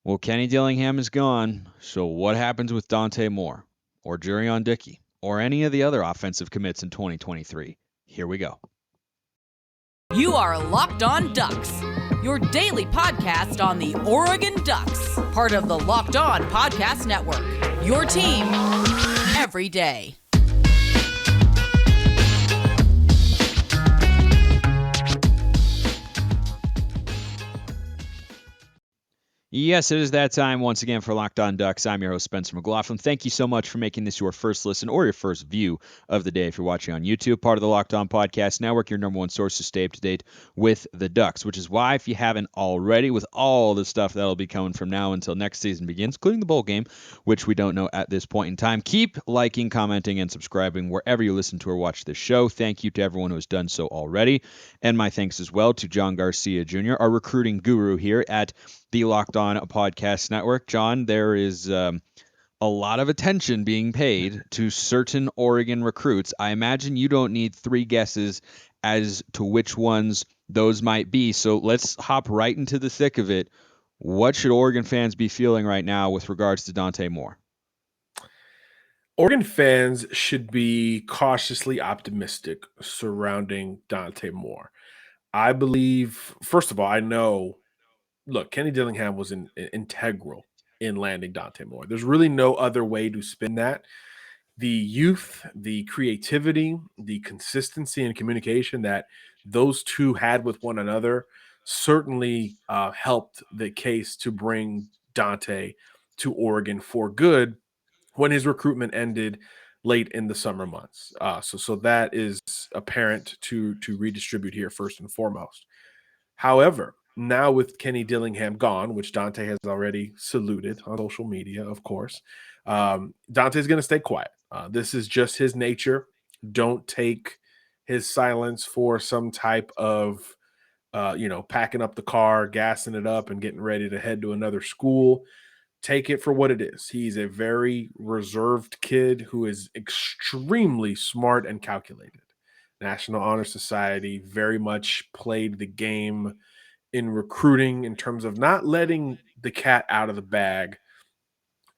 Well, Kenny Dillingham is gone, so what happens with Dante Moore or Jerryon Dickey or any of the other offensive commits in 2023? Here we go. You are Locked On Ducks, your daily podcast on the Oregon Ducks, part of the Locked On Podcast Network, your team every day. Yes, it is that time once again for Locked On Ducks. I'm your host, Spencer McLaughlin. Thank you so much for making this your first listen or your first view of the day if you're watching on YouTube, part of the Locked On Podcast Network, your number one source to stay up to date with the Ducks, which is why, if you haven't already, with all the stuff that'll be coming from now until next season begins, including the bowl game, which we don't know at this point in time, keep liking, commenting, and subscribing wherever you listen to or watch this show. Thank you to everyone who has done so already. And my thanks as well to John Garcia Jr., our recruiting guru here at the Locked On Podcast Network. John, there is a lot of attention being paid to certain Oregon recruits. I imagine you don't need three guesses as to which ones those might be. So let's hop right into the thick of it. What should Oregon fans be feeling right now with regards to Dante Moore? Oregon fans should be cautiously optimistic surrounding Dante Moore. I believe, first of all, look, Kenny Dillingham was integral in landing Dante Moore. There's really no other way to spin that. The youth, the creativity, the consistency and communication that those two had with one another certainly helped the case to bring Dante to Oregon for good when his recruitment ended late in the summer months. So that is apparent to redistribute here first and foremost. However, now with Kenny Dillingham gone, which Dante has already saluted on social media, of course, Dante's going to stay quiet. This is just his nature. Don't take his silence for some type of, packing up the car, gassing it up, and getting ready to head to another school. Take it for what it is. He's a very reserved kid who is extremely smart and calculated. National Honor Society very much played the game in recruiting in terms of not letting the cat out of the bag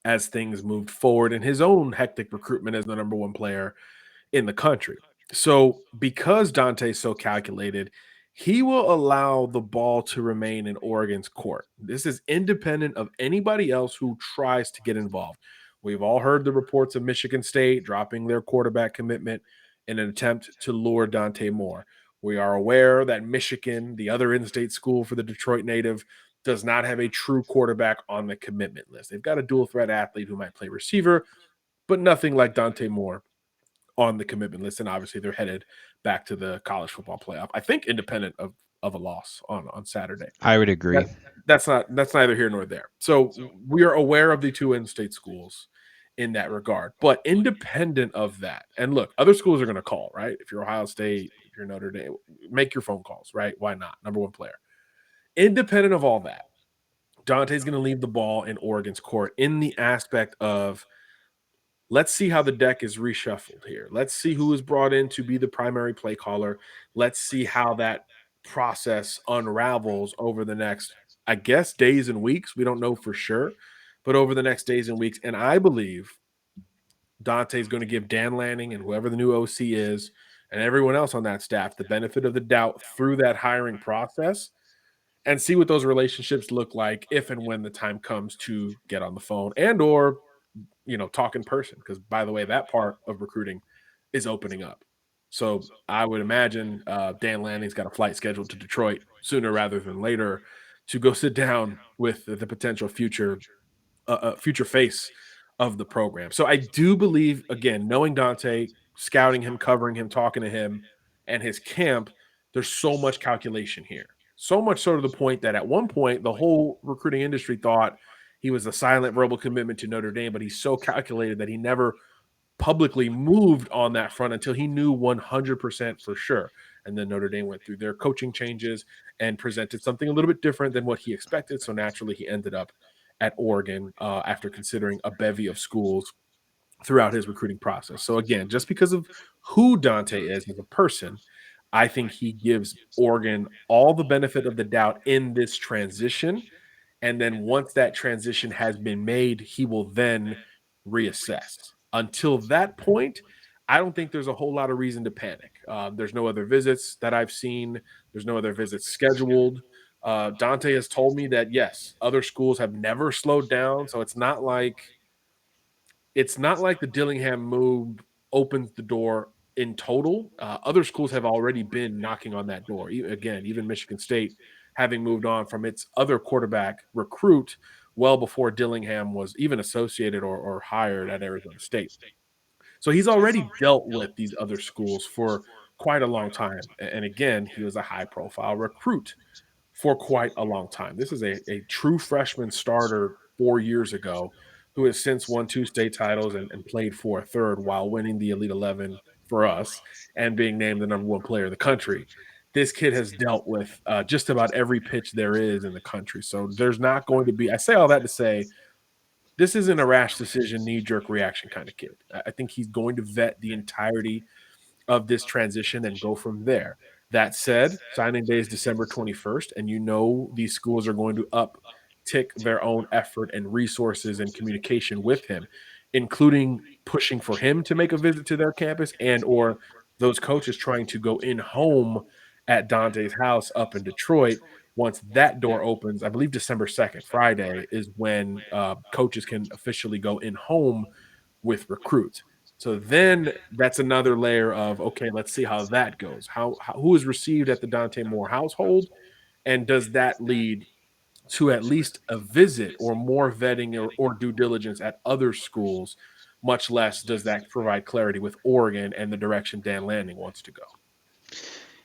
as things moved forward in his own hectic recruitment as the number one player in the country. So because Dante's so calculated, he will allow the ball to remain in Oregon's court. This is independent of anybody else who tries to get involved. We've all heard the reports of Michigan State dropping their quarterback commitment in an attempt to lure Dante Moore. We are aware that Michigan, the other in-state school for the Detroit native, does not have a true quarterback on the commitment list. They've got a dual threat athlete who might play receiver, but nothing like Dante Moore on the commitment list. And obviously they're headed back to the college football playoff, I think independent of a loss on Saturday. I would agree. That's neither here nor there. So we are aware of the two in-state schools in that regard. But independent of that, and look, other schools are going to call, right? If you're Ohio State, if you're Notre Dame, make your phone calls, right? Why not? Number one player. Independent of all that, Dante's going to leave the ball in Oregon's court in the aspect of, let's see how the deck is reshuffled here. Let's see who is brought in to be the primary play caller. Let's see how that process unravels over the next, I guess, days and weeks. We don't know for sure, but over the next days and weeks. And I believe Dante's going to give Dan Lanning and whoever the new OC is and everyone else on that staff the benefit of the doubt through that hiring process and see what those relationships look like if and when the time comes to get on the phone and or, talk in person. Because, by the way, that part of recruiting is opening up. So I would imagine Dan Lanning's got a flight scheduled to Detroit sooner rather than later to go sit down with the potential future face of the program. So I do believe, again, knowing Dante, scouting him, covering him, talking to him, and his camp, there's so much calculation here. So much so to the point that at one point, the whole recruiting industry thought he was a silent verbal commitment to Notre Dame, but he's so calculated that he never publicly moved on that front until he knew 100% for sure. And then Notre Dame went through their coaching changes and presented something a little bit different than what he expected. So naturally, he ended up at Oregon after considering a bevy of schools throughout his recruiting process. So again, just because of who Dante is as a person, I think he gives Oregon all the benefit of the doubt in this transition. And then once that transition has been made, he will then reassess. Until that point, I don't think there's a whole lot of reason to panic. There's no other visits that I've seen. There's no other visits scheduled. Dante has told me that yes, other schools have never slowed down, so it's not like the Dillingham move opens the door in total. Other schools have already been knocking on that door. Again, even Michigan State having moved on from its other quarterback recruit well before Dillingham was even associated or hired at Arizona State. So he's already dealt with these other schools for quite a long time. And again, he was a high profile recruit for quite a long time. This is a true freshman starter 4 years ago who has since won two state titles and played for a third while winning the Elite 11 for us and being named the number one player in the country. This kid has dealt with just about every pitch there is in the country. So there's not going to be, I say all that to say, this isn't a rash decision, knee jerk reaction kind of kid. I think he's going to vet the entirety of this transition and go from there. That said, signing day is December 21st, and you know these schools are going to uptick their own effort and resources and communication with him, including pushing for him to make a visit to their campus and or those coaches trying to go in home at Dante's house up in Detroit. Once that door opens, I believe December 2nd, Friday, is when coaches can officially go in home with recruits. So then that's another layer of okay, let's see how that goes. How who is received at the Dante Moore household, and does that lead to at least a visit or more vetting or due diligence at other schools? Much less does that provide clarity with Oregon and the direction Dan Lanning wants to go.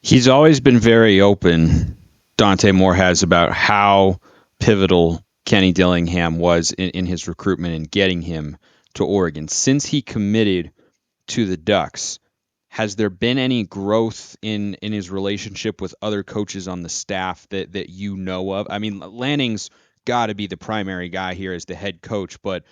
He's always been very open, Dante Moore has, about how pivotal Kenny Dillingham was in his recruitment and getting him to Oregon. Since he committed to the Ducks, has there been any growth in his relationship with other coaches on the staff that you know of? I mean, Lanning's got to be the primary guy here as the head coach, but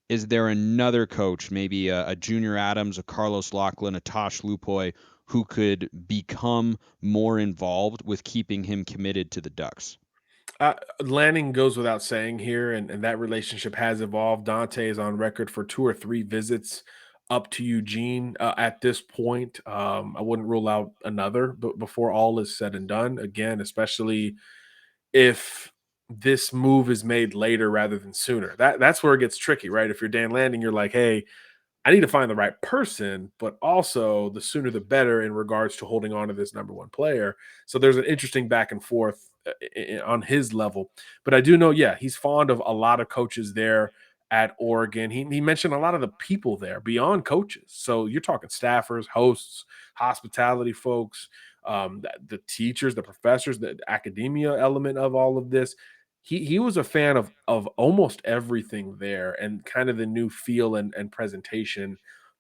is there another coach, maybe a Junior Adams, a Carlos Lachlan, a Tosh Lupoy, who could become more involved with keeping him committed to the Ducks? Lanning goes without saying here, and that relationship has evolved. Dante is on record for 2 or 3 visits up to Eugene at this point. I wouldn't rule out another, but before all is said and done, again, especially if this move is made later rather than sooner. That's where it gets tricky, right? If you're Dan Lanning, you're like, hey, I need to find the right person, but also the sooner the better in regards to holding on to this number one player. So there's an interesting back and forth on his level. But I do know, yeah, he's fond of a lot of coaches there at Oregon. He mentioned a lot of the people there beyond coaches. So you're talking staffers, hosts, hospitality folks, the teachers, the professors, the academia element of all of this. He was a fan of almost everything there and kind of the new feel and presentation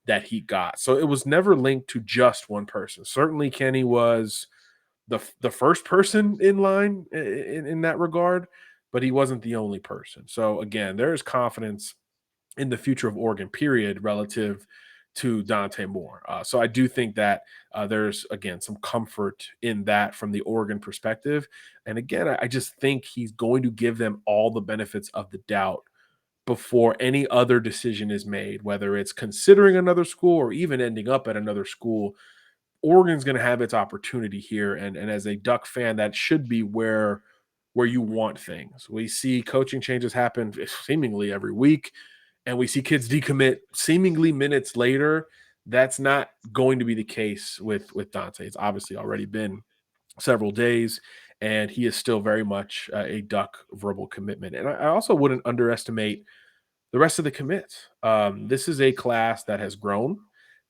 that he got. So it was never linked to just one person. Certainly Kenny was the first person in line in that regard, but he wasn't the only person. So again, there is confidence in the future of Oregon, period, relative to Dante Moore. So I do think that there's, again, some comfort in that from the Oregon perspective. And again, I just think he's going to give them all the benefits of the doubt before any other decision is made, whether it's considering another school or even ending up at another school. Oregon's going to have its opportunity here, and as a Duck fan, that should be where you want things. We see coaching changes happen seemingly every week, and we see kids decommit seemingly minutes later. That's not going to be the case with Dante. It's obviously already been several days, and he is still very much a Duck verbal commitment. And I also wouldn't underestimate the rest of the commits. This is a class that has grown.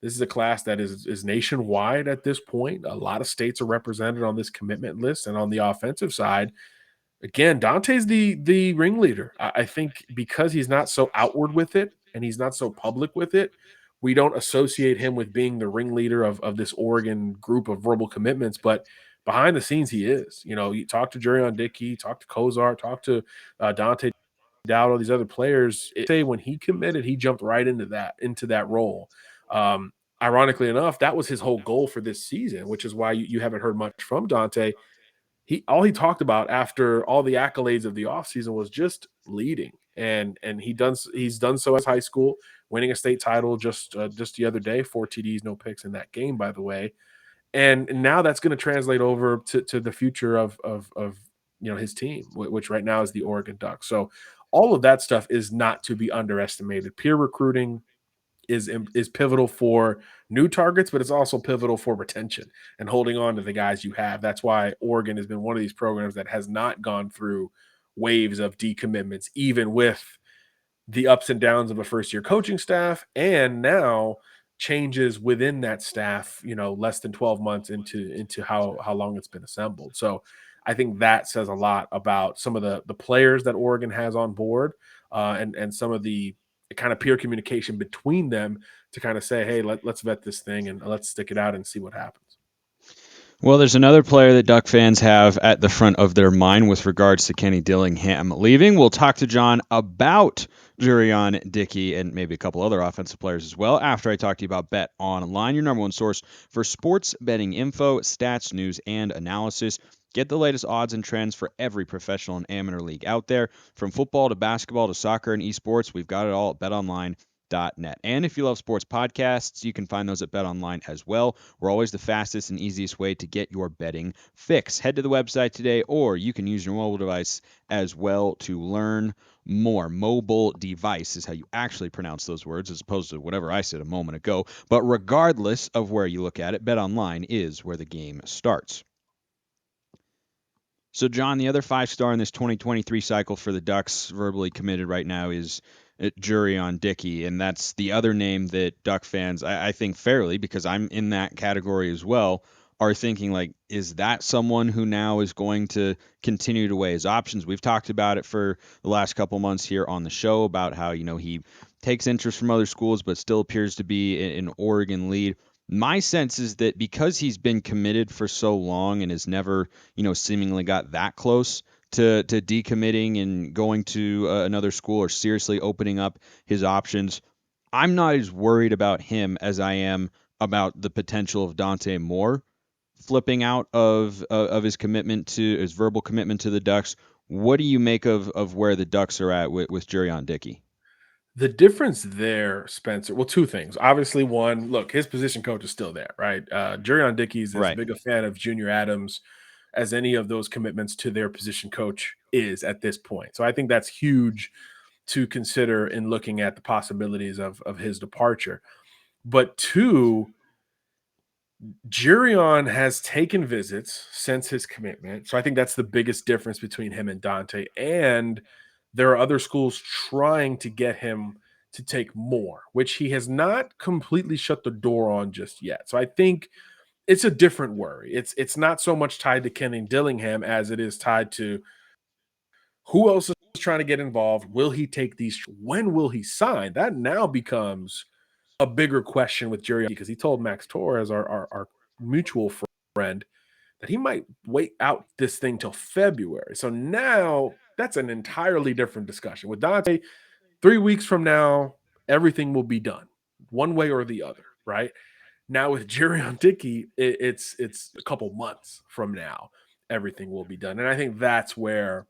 This is a class that is nationwide at this point. A lot of states are represented on this commitment list, and on the offensive side, again, Dante's the ringleader. I think because he's not so outward with it and he's not so public with it, we don't associate him with being the ringleader of this Oregon group of verbal commitments. But behind the scenes, he is. You know, you talk to Jerryon Dickey, talk to Kozar, talk to Dante Dowd, all these other players. Say when he committed, he jumped right into that role. Ironically enough, that was his whole goal for this season, which is why you haven't heard much from Dante. he talked about after all the accolades of the offseason was just leading. And he's done so as high school, winning a state title just the other day, 4 TDs, no picks in that game, by the way. And now that's going to translate over to the future of his team, which right now is the Oregon Ducks. So all of that stuff is not to be underestimated. Peer recruiting is pivotal for new targets, but it's also pivotal for retention and holding on to the guys you have. That's why Oregon has been one of these programs that has not gone through waves of decommitments, even with the ups and downs of a first year coaching staff, and now changes within that staff, less than 12 months into how long it's been assembled. So I think that says a lot about some of the players that Oregon has on board, and some of the kind of peer communication between them to kind of say, hey, let's vet this thing and let's stick it out and see what happens. Well, there's another player that Duck fans have at the front of their mind with regards to Kenny Dillingham leaving. We'll talk to John about Jerryon Dickey and maybe a couple other offensive players as well after I talk to you about Bet Online, your number one source for sports betting info, stats, news, and analysis. Get the latest odds and trends for every professional and amateur league out there. From football to basketball to soccer and esports, we've got it all at betonline.net. And if you love sports podcasts, you can find those at BetOnline as well. We're always the fastest and easiest way to get your betting fix. Head to the website today, or you can use your mobile device as well to learn more. Mobile device is how you actually pronounce those words, as opposed to whatever I said a moment ago. But regardless of where you look at it, BetOnline is where the game starts. So, John, the other 5-star in this 2023 cycle for the Ducks verbally committed right now is Jerryon Dickey, and that's the other name that Duck fans, I think fairly, because I'm in that category as well, are thinking, like, is that someone who now is going to continue to weigh his options? We've talked about it for the last couple months here on the show about how, he takes interest from other schools but still appears to be an Oregon lead. My sense is that because he's been committed for so long and has never, seemingly got that close to decommitting and going to another school or seriously opening up his options, I'm not as worried about him as I am about the potential of Dante Moore flipping out of his commitment to his verbal commitment to the Ducks. What do you make of where the Ducks are at with Jerryon Dickey? The difference there, Spencer, well, two things. Obviously, one, look, his position coach is still there, right? Jerryon Dickey's as Right. big a fan of Junior Adams as any of those commitments to their position coach is at this point. So I think that's huge to consider in looking at the possibilities of his departure. But two, Jerryon has taken visits since his commitment. So I think that's the biggest difference between him and Dante. And there are other schools trying to get him to take more, which he has not completely shut the door on just yet. So I think it's a different worry. It's not so much tied to Kenny Dillingham as it is tied to who else is trying to get involved. Will he take these? When will he sign? That now becomes a bigger question with Jerry because he told Max Torres, our mutual friend, that he might wait out this thing till February. So now that's an entirely different discussion. With Dante, 3 weeks from now, everything will be done one way or the other, right? Now with Jerryon Dickey, it's a couple months from now, everything will be done. And I think that's where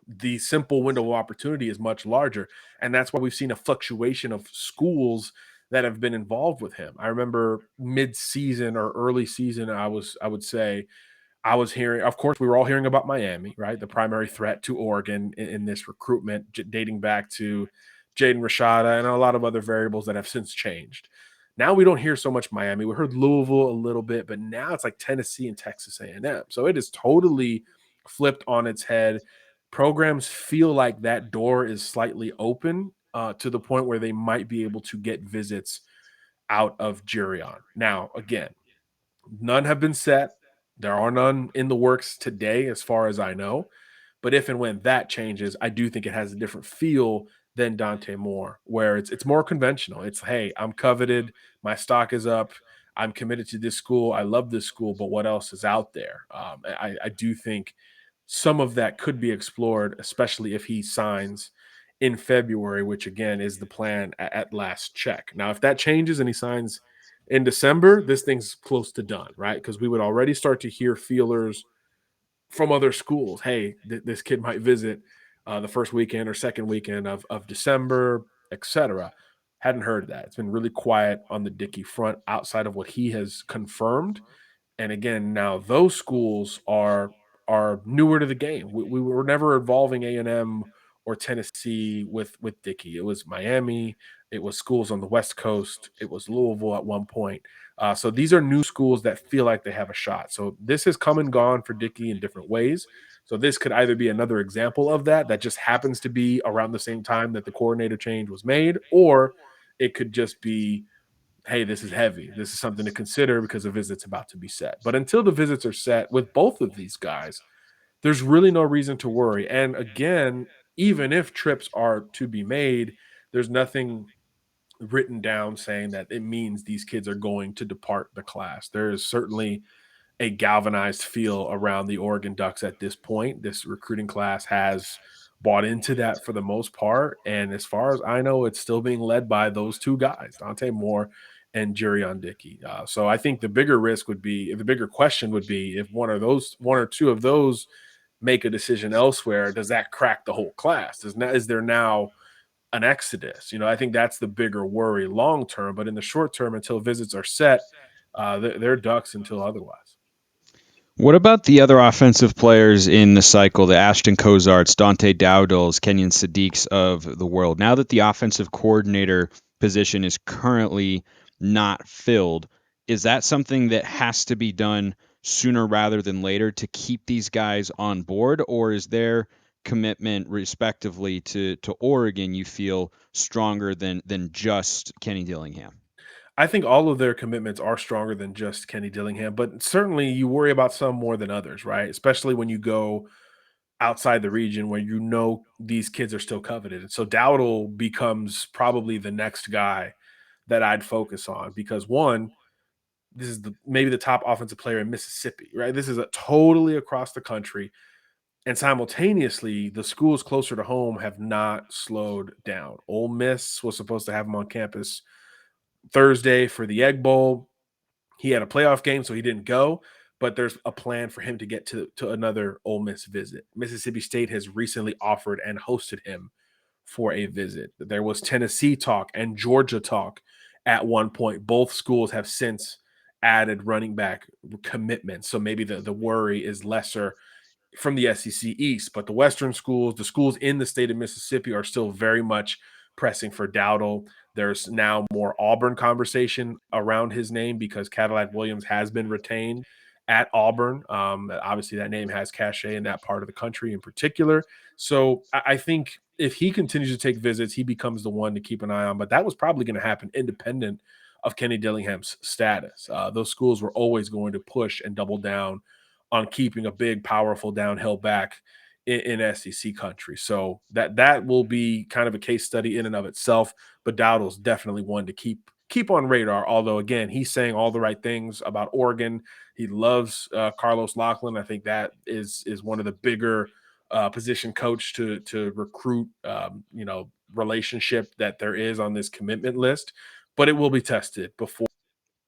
the simple window of opportunity is much larger. And that's why we've seen a fluctuation of schools that have been involved with him. I remember mid-season or early season, I would say I was hearing, of course, we were all hearing about Miami, right? The primary threat to Oregon in this recruitment, dating back to Jaden Rashada and a lot of other variables that have since changed. Now we don't hear so much Miami. We heard Louisville a little bit, but now it's like Tennessee and Texas A&M. So it is totally flipped on its head. Programs feel like that door is slightly open to the point where they might be able to get visits out of Jerryon. Now, again, none have been set. There are none in the works today, as far as I know. But if and when that changes, I do think it has a different feel than Dante Moore, where it's more conventional. It's, hey, I'm coveted, my stock is up, I'm committed to this school, I love this school, but what else is out there? I do think some of that could be explored, especially if he signs in February, which again is the plan at last check. Now, if that changes and he signs in December, this thing's close to done, right? Because we would already start to hear feelers from other schools. Hey, this kid might visit the first weekend or second weekend of December, etc. Hadn't heard that. It's been really quiet on the Dickey front outside of what he has confirmed. And again, now those schools are newer to the game. We were never involving A&M or Tennessee with Dickey. It was Miami. It was schools on the West Coast. It was Louisville at one point. So these are new schools that feel like they have a shot. So this has come and gone for Dickey in different ways. So this could either be another example of that just happens to be around the same time that the coordinator change was made, or it could just be, hey, this is heavy. This is something to consider because the visit's about to be set. But until the visits are set with both of these guys, there's really no reason to worry. And again, even if trips are to be made, there's nothing written down saying that it means these kids are going to depart the class. There is certainly a galvanized feel around the Oregon Ducks at this point. This recruiting class has bought into that for the most part. And as far as I know, it's still being led by those two guys, Dante Moore and Jerryon Dickey. So I think the bigger risk would be, the bigger question would be, if one or two of those make a decision elsewhere, does that crack the whole class? Is there now an exodus? I think that's the bigger worry long term. But in the short term, until visits are set, they're Ducks until otherwise. What about the other offensive players in the cycle, the Ashton Cozarts, Dante Dowdles, Kenyon Sadiqs of the world? Now that the offensive coordinator position is currently not filled, is that something that has to be done sooner rather than later to keep these guys on board, or is their commitment respectively to Oregon, you feel, stronger than just Kenny Dillingham? I think all of their commitments are stronger than just Kenny Dillingham, but certainly you worry about some more than others, right? Especially when you go outside the region where these kids are still coveted. And so Dowdle becomes probably the next guy that I'd focus on because one, this is maybe the top offensive player in Mississippi, right? This is a totally across the country. And simultaneously, the schools closer to home have not slowed down. Ole Miss was supposed to have him on campus Thursday for the Egg Bowl. He had a playoff game, so he didn't go, but there's a plan for him to get to another Ole Miss visit. Mississippi State has recently offered and hosted him for a visit. There was Tennessee talk and Georgia talk at one point. Both schools have since added running back commitments, so maybe the worry is lesser from the SEC East, but the Western schools, the schools in the state of Mississippi, are still very much pressing for Dowdle. There's now more Auburn conversation around his name because Cadillac Williams has been retained at Auburn. Obviously, that name has cachet in that part of the country in particular. So I think if he continues to take visits, he becomes the one to keep an eye on. But that was probably going to happen independent of Kenny Dillingham's status. Those schools were always going to push and double down on keeping a big, powerful downhill back in SEC country. So that will be kind of a case study in and of itself. But Dowdle's definitely one to keep on radar. Although again, he's saying all the right things about Oregon. He loves Carlos Lachlan. I think that is one of the bigger position coach to recruit relationship that there is on this commitment list. But it will be tested before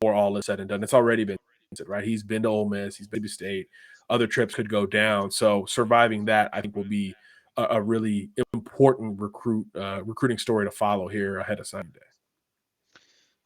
all is said and done. It's already been right. He's been to Ole Miss. He's been to State. Other trips could go down. So surviving that, I think, will be a really important recruiting story to follow here ahead of signing day.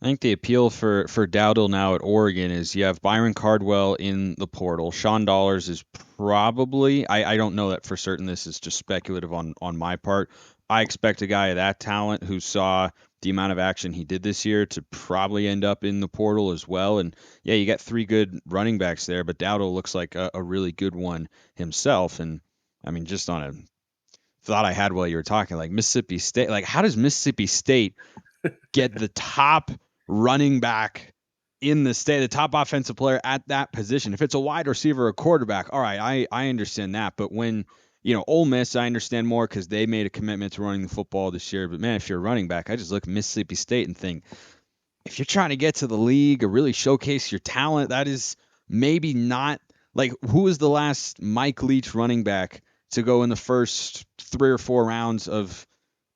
I think the appeal for Dowdle now at Oregon is you have Byron Cardwell in the portal. Sean Dollars is probably, I don't know that for certain. This is just speculative on my part. I expect a guy of that talent who saw the amount of action he did this year to probably end up in the portal as well. And yeah, you got three good running backs there, but Dowdle looks like a really good one himself. And I mean, just on a thought I had while you were talking, like Mississippi State, like how does Mississippi State get the top running back in the state, the top offensive player at that position? If it's a wide receiver or quarterback, all right, I understand that. But when, Ole Miss, I understand more because they made a commitment to running the football this year. But man, if you're a running back, I just look at Mississippi State and think, if you're trying to get to the league or really showcase your talent, that is maybe not like, who was the last Mike Leach running back to go in the first 3 or 4 rounds of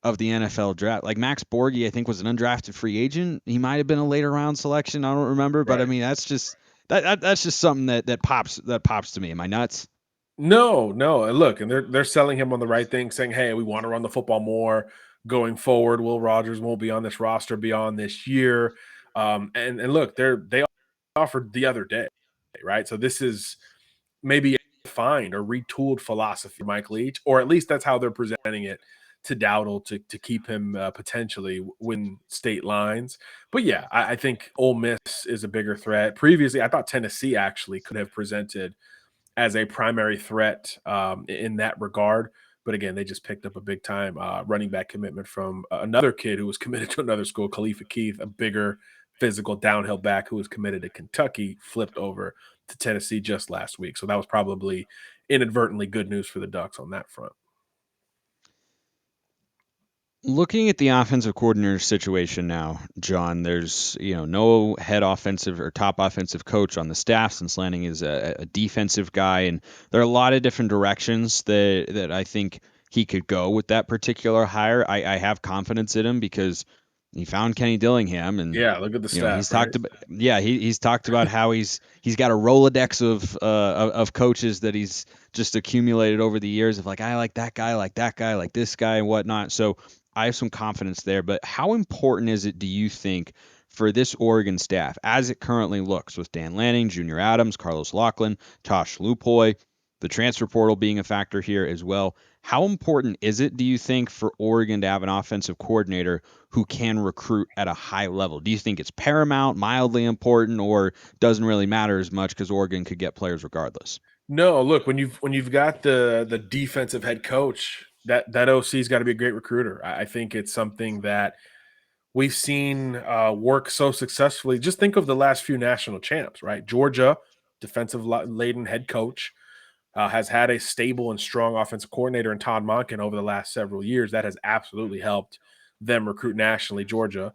the NFL draft? Like Max Borghi, I think, was an undrafted free agent. He might have been a later round selection. I don't remember, but I mean, that's just that's just something that pops to me. Am I nuts? No, no, and look, and they're selling him on the right thing, saying, "Hey, we want to run the football more going forward. Will Rogers won't be on this roster beyond this year." And look, they offered the other day, right? So this is maybe a refined or retooled philosophy, Mike Leach, or at least that's how they're presenting it to Dowdle to keep him potentially within state lines. But yeah, I think Ole Miss is a bigger threat. Previously, I thought Tennessee actually could have presented as a primary threat in that regard. But again, they just picked up a big time running back commitment from another kid who was committed to another school, Khalifa Keith, a bigger physical downhill back who was committed to Kentucky, flipped over to Tennessee just last week. So that was probably inadvertently good news for the Ducks on that front. Looking at the offensive coordinator situation now, John, there's no head offensive or top offensive coach on the staff since Lanning is a defensive guy, and there are a lot of different directions that I think he could go with that particular hire. I have confidence in him because he found Kenny Dillingham, and Yeah, look at the he's staff, right? talked about he's talked about how he's got a Rolodex of coaches that he's just accumulated over the years of like I like that guy, like that guy, like this guy, and whatnot. So I have some confidence there. But how important is it, do you think, for this Oregon staff as it currently looks with Dan Lanning, Junior Adams, Carlos Lachlan, Tosh Lupoy, the transfer portal being a factor here as well? How important is it, do you think, for Oregon to have an offensive coordinator who can recruit at a high level? Do you think it's paramount, mildly important, or doesn't really matter as much because Oregon could get players regardless? No, look, when you've got the defensive head coach, that OC's got to be a great recruiter. I think it's something that we've seen work so successfully. Just think of the last few national champs, right? Georgia, defensive laden head coach, has had a stable and strong offensive coordinator in Todd Monken over the last several years. That has absolutely helped them recruit nationally, Georgia,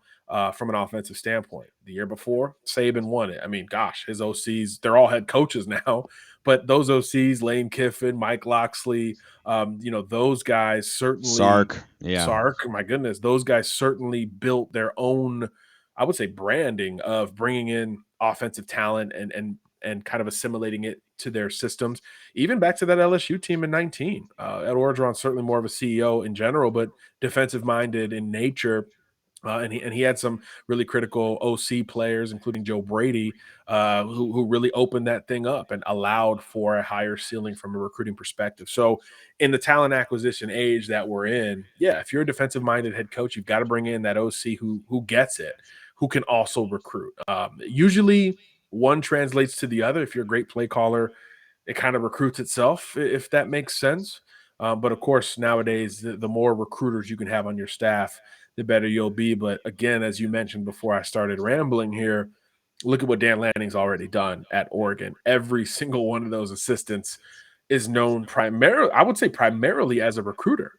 from an offensive standpoint. The year before, Saban won it. I mean, gosh, his OCs, they're all head coaches now, but those OCs, Lane Kiffin, Mike Loxley, those guys certainly, Sark, yeah. Sark, my goodness, those guys certainly built their own, I would say, branding of bringing in offensive talent and kind of assimilating it to their systems. Even back to that LSU team in 19. Ed Orgeron's certainly more of a CEO in general, but defensive minded in nature. And he had some really critical OC players, including Joe Brady, who really opened that thing up and allowed for a higher ceiling from a recruiting perspective. So, in the talent acquisition age that we're in, yeah, if you're a defensive minded head coach, you've got to bring in that OC who gets it, who can also recruit. Usually, one translates to the other. If you're a great play caller, it kind of recruits itself, if that makes sense. But of course, nowadays, the more recruiters you can have on your staff, the better you'll be. But again, as you mentioned before I started rambling here, look at what Dan Lanning's already done at Oregon. Every single one of those assistants is known primarily, I would say, primarily as a recruiter.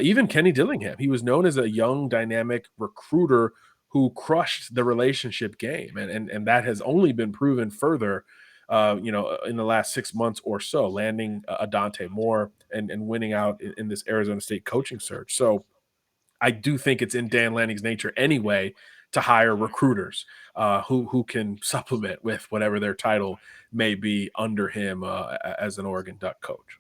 Even Kenny Dillingham, he was known as a young, dynamic recruiter who crushed the relationship game, and that has only been proven further in the last 6 months or so, landing a Dante Moore and winning out in this Arizona State coaching search. So I do think it's in Dan Lanning's nature anyway to hire recruiters who can supplement with whatever their title may be under him as an Oregon Duck coach.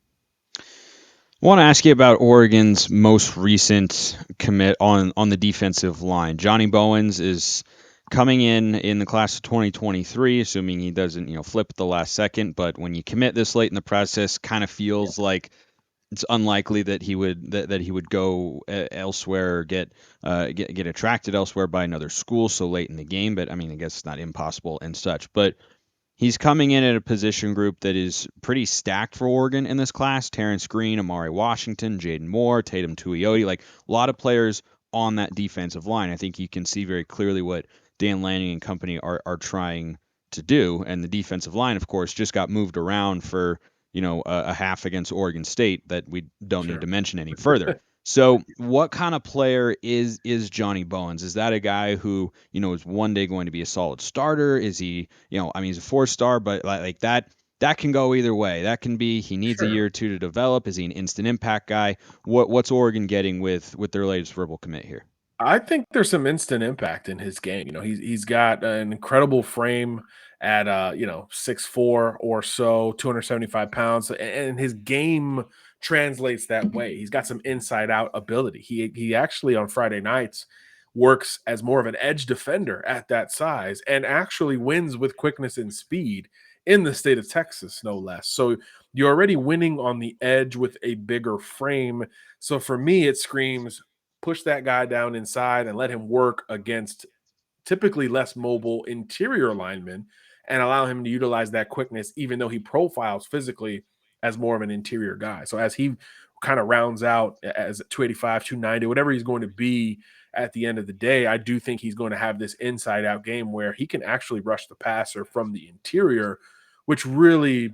I want to ask you about Oregon's most recent commit on the defensive line. Johnny Bowens is coming in the class of 2023, assuming he doesn't flip at the last second. But when you commit this late in the process, kind of feels like it's unlikely that he would go elsewhere or get attracted elsewhere by another school so late in the game. But I mean, I guess it's not impossible and such. But he's coming in at a position group that is pretty stacked for Oregon in this class. Terrence Green, Amari Washington, Jaden Moore, Tatum Tuioti, like a lot of players on that defensive line. I think you can see very clearly what Dan Lanning and company are trying to do. And the defensive line, of course, just got moved around for, a half against Oregon State that we don't need Sure. to mention any further. So, what kind of player is Johnny Bowens? Is that a guy who is one day going to be a solid starter? Is he, I mean, he's a 4-star, but like that can go either way. That can be he needs a Sure. year or two to develop. Is he an instant impact guy? What's Oregon getting with their latest verbal commit here? I think there's some instant impact in his game. He's got an incredible frame at 6'4" or so, 275 pounds, and his game translates that way. He's got some inside out ability. He actually on Friday nights works as more of an edge defender at that size and actually wins with quickness and speed in the state of Texas, no less. So you're already winning on the edge with a bigger frame. So for me, it screams push that guy down inside and let him work against typically less mobile interior linemen and allow him to utilize that quickness, even though he profiles physically as more of an interior guy. So as he kind of rounds out as 285, 290, whatever he's going to be at the end of the day, I do think he's going to have this inside out game where he can actually rush the passer from the interior, which really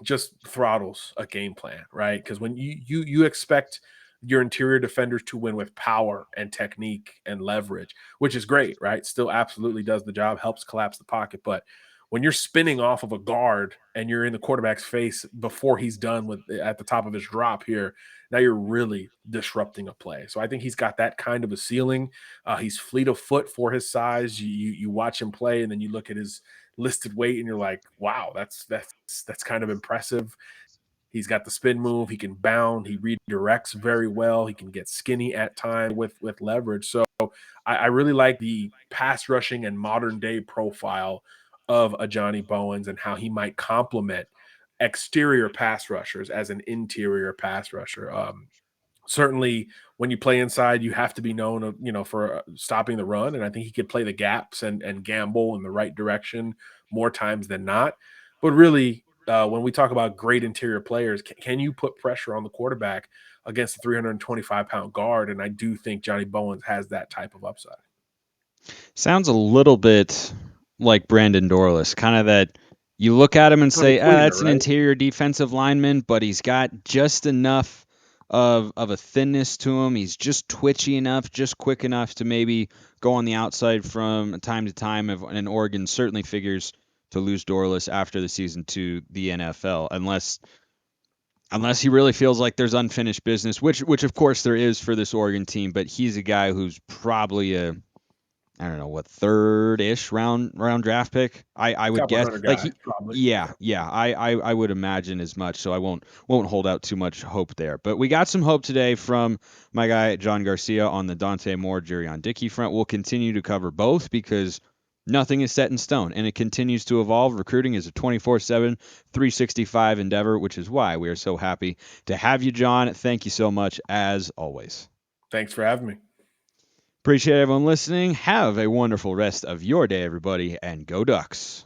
just throttles a game plan, right? Because when you expect your interior defenders to win with power and technique and leverage, which is great, right? Still absolutely does the job, helps collapse the pocket. But when you're spinning off of a guard and you're in the quarterback's face before he's done with at the top of his drop here, now you're really disrupting a play. So I think he's got that kind of a ceiling. He's fleet of foot for his size. You watch him play, and then you look at his listed weight, and you're like, wow, that's kind of impressive. He's got the spin move. He can bound. He redirects very well. He can get skinny at times with leverage. So I really like the pass rushing and modern day profile of a Johnny Bowens and how he might complement exterior pass rushers as an interior pass rusher. Certainly, when you play inside, you have to be known, for stopping the run, and I think he could play the gaps and gamble in the right direction more times than not. But really, when we talk about great interior players, can you put pressure on the quarterback against a 325-pound guard? And I do think Johnny Bowens has that type of upside. Sounds a little bit like Brandon Dorlus, kind of that you look at him and Kind of say, a tweener, that's an right? interior defensive lineman, but he's got just enough of a thinness to him. He's just twitchy enough, just quick enough to maybe go on the outside from time to time. And Oregon certainly figures to lose Dorlus after the season to the NFL, unless he really feels like there's unfinished business, which of course there is for this Oregon team. But he's a guy who's probably a, I don't know, what, third-ish round draft pick. I would Top guess. 100 Like guy, probably. yeah, Yeah. yeah. I would imagine as much. So I won't hold out too much hope there. But we got some hope today from my guy John Garcia on the Dante Moore, Jerryon Dickey front. We'll continue to cover both because nothing is set in stone and it continues to evolve. Recruiting is a 24/7, 365 endeavor, which is why we are so happy to have you, John. Thank you so much as always. Thanks for having me. Appreciate everyone listening. Have a wonderful rest of your day, everybody, and go Ducks.